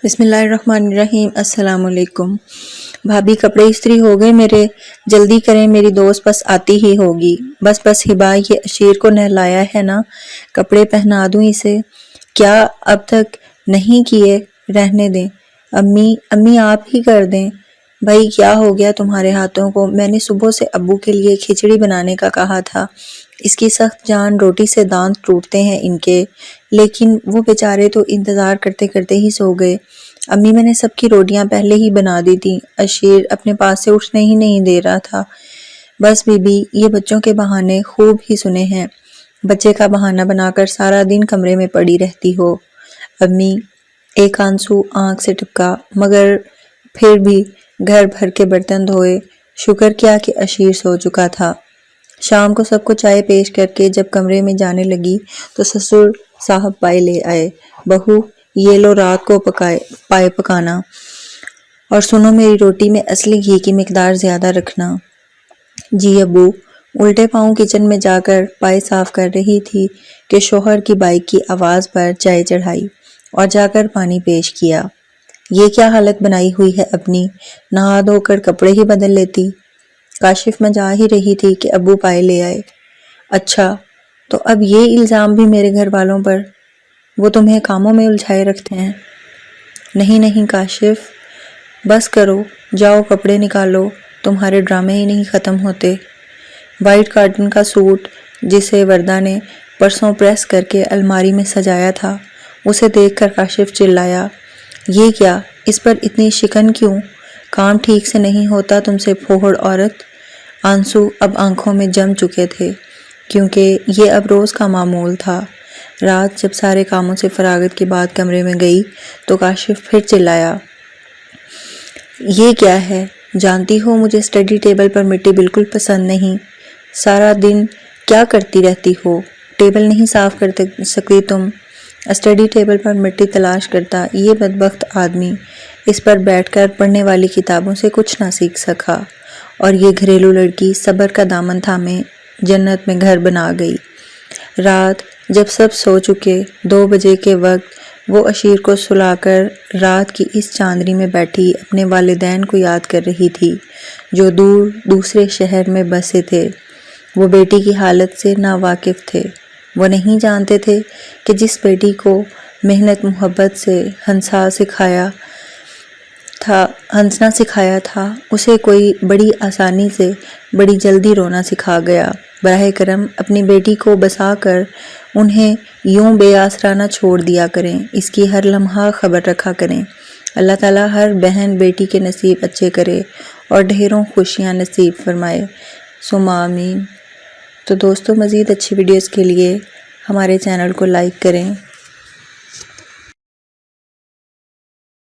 بسم اللہ الرحمن الرحیم۔ السلام علیکم۔ بھابی کپڑے استری ہو گئے میرے، جلدی کریں میری دوست بس آتی ہی ہوگی۔ بس ہبا یہ اشیر کو نہلایا ہے نا، کپڑے پہنا دوں اسے۔ کیا اب تک نہیں کیے؟ رہنے دیں امی آپ ہی کر دیں۔ بھائی کیا ہو گیا تمہارے ہاتھوں کو؟ میں نے صبح سے ابو کے لیے کھچڑی بنانے کا کہا تھا، اس کی سخت جان روٹی سے دانت ٹوٹتے ہیں ان کے، لیکن وہ بیچارے تو انتظار کرتے کرتے ہی سو گئے۔ امی میں نے سب کی روٹیاں پہلے ہی بنا دی تھی، اشیر اپنے پاس سے اٹھنے ہی نہیں دے رہا تھا۔ بس بی بی یہ بچوں کے بہانے خوب ہی سنے ہیں، بچے کا بہانہ بنا کر سارا دن کمرے میں پڑی رہتی ہو۔ امی ایک آنسو آنکھ سے ٹپکا، مگر پھر بھی گھر بھر کے برتن دھوئے۔ شکر کیا کہ اشیر سو چکا تھا۔ شام کو سب کو چائے پیش کر کے جب کمرے میں جانے لگی تو سسر صاحب پائے لے آئے۔ بہو یہ لو رات کو پائے پکانا، اور سنو میری روٹی میں اصلی گھی کی مقدار زیادہ رکھنا۔ جی ابو۔ الٹے پاؤں کچن میں جا کر پائے صاف کر رہی تھی کہ شوہر کی بائک کی آواز پر چائے چڑھائی اور جا کر پانی پیش کیا۔ یہ کیا حالت بنائی ہوئی ہے اپنی، نہا دھو کر کپڑے ہی بدل لیتی۔ کاشف میں جا ہی رہی تھی کہ ابو پائے لے آئے۔ اچھا تو اب یہ الزام بھی میرے گھر والوں پر؟ وہ تمہیں کاموں میں الجھائے رکھتے ہیں؟ نہیں کاشف، بس کرو، جاؤ کپڑے نکالو، تمہارے ڈرامے ہی نہیں ختم ہوتے۔ وائٹ کاٹن کا سوٹ جسے وردہ نے پرسوں پریس کر کے الماری میں سجایا تھا، اسے دیکھ کر کاشف چلایا، یہ کیا، اس پر اتنی شکن کیوں؟ کام ٹھیک سے نہیں ہوتا تم سے پھوہڑ عورت۔ آنسو اب آنکھوں میں جم چکے تھے، کیونکہ یہ اب روز کا معمول تھا۔ رات جب سارے کاموں سے فراغت کے بعد کمرے میں گئی تو کاشف پھر چلایا، یہ کیا ہے؟ جانتی ہو مجھے اسٹڈی ٹیبل پر مٹی بالکل پسند نہیں۔ سارا دن کیا کرتی رہتی ہو؟ ٹیبل نہیں صاف کر سکتی تم؟ اسٹڈی ٹیبل پر مٹی تلاش کرتا یہ بدبخت آدمی اس پر بیٹھ کر پڑھنے والی کتابوں سے کچھ نہ سیکھ سکا، اور یہ گھریلو لڑکی صبر کا دامن تھامے جنت میں گھر بنا گئی۔ رات جب سب سو چکے، 2 بجے کے وقت وہ اشیر کو سلا کر رات کی اس چاندنی میں بیٹھی اپنے والدین کو یاد کر رہی تھی جو دور دوسرے شہر میں بسے تھے۔ وہ بیٹی کی حالت سے ناواقف تھے، وہ نہیں جانتے تھے کہ جس بیٹی کو محنت محبت سے ہنسنا سکھایا تھا اسے کوئی بڑی آسانی سے بڑی جلدی رونا سکھا گیا۔ براہ کرم اپنی بیٹی کو بسا کر انہیں یوں بے آسرا نہ چھوڑ دیا کریں، اس کی ہر لمحہ خبر رکھا کریں۔ اللہ تعالیٰ ہر بہن بیٹی کے نصیب اچھے کرے اور ڈھیروں خوشیاں نصیب فرمائے، ثم آمین۔ تو دوستو مزید اچھی ویڈیوز کے لیے ہمارے چینل کو لائک کریں۔